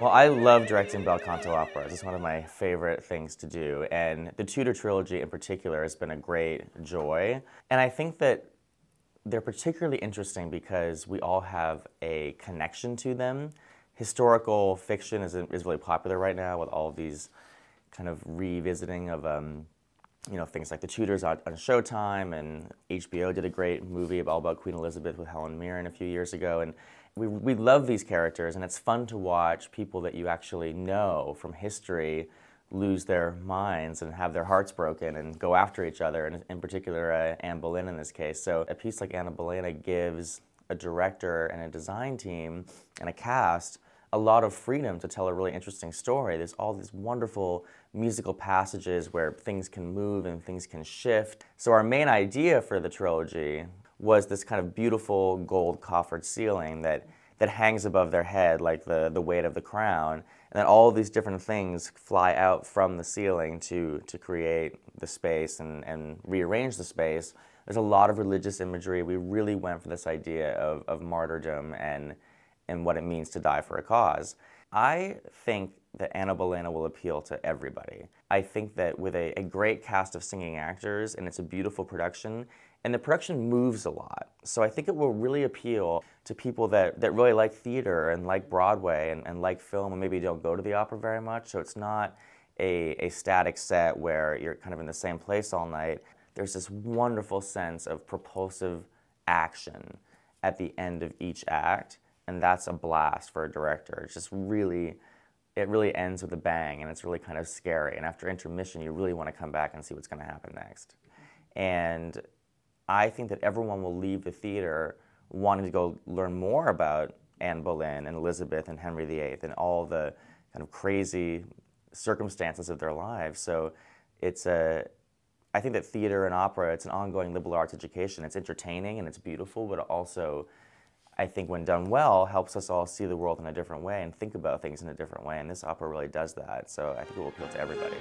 Well, I love directing bel canto operas. It's one of my favorite things to do, and the Tudor trilogy in particular has been a great joy. And I think that they're particularly interesting because we all have a connection to them. Historical fiction is really popular right now with all of these kind of revisiting of things like the Tudors on Showtime, and HBO did a great movie all about Queen Elizabeth with Helen Mirren a few years ago. And we love these characters, and it's fun to watch people that you actually know from history lose their minds and have their hearts broken and go after each other, and in particular Anne Boleyn in this case. So a piece like Anna Bolena gives a director and a design team and a cast a lot of freedom to tell a really interesting story. There's all these wonderful musical passages where things can move and things can shift. So our main idea for the trilogy was this kind of beautiful gold coffered ceiling that hangs above their head like the weight of the crown, and then all of these different things fly out from the ceiling to create the space and rearrange the space. There's a lot of religious imagery. We really went for this idea of martyrdom and what it means to die for a cause. I think that Anna Bolena will appeal to everybody. I think that with a great cast of singing actors, and it's a beautiful production, and the production moves a lot. So I think it will really appeal to people that really like theater and like Broadway and like film and maybe don't go to the opera very much. So it's not a static set where you're kind of in the same place all night. There's this wonderful sense of propulsive action at the end of each act, and that's a blast for a director. It's just really, it really ends with a bang, and it's really kind of scary. And after intermission, you really want to come back and see what's going to happen next. And I think that everyone will leave the theater wanting to go learn more about Anne Boleyn and Elizabeth and Henry VIII and all the kind of crazy circumstances of their lives. So I think that theater and opera, it's an ongoing liberal arts education. It's entertaining and it's beautiful, but also, I think when done well, helps us all see the world in a different way and think about things in a different way, and this opera really does that. So I think it will appeal to everybody.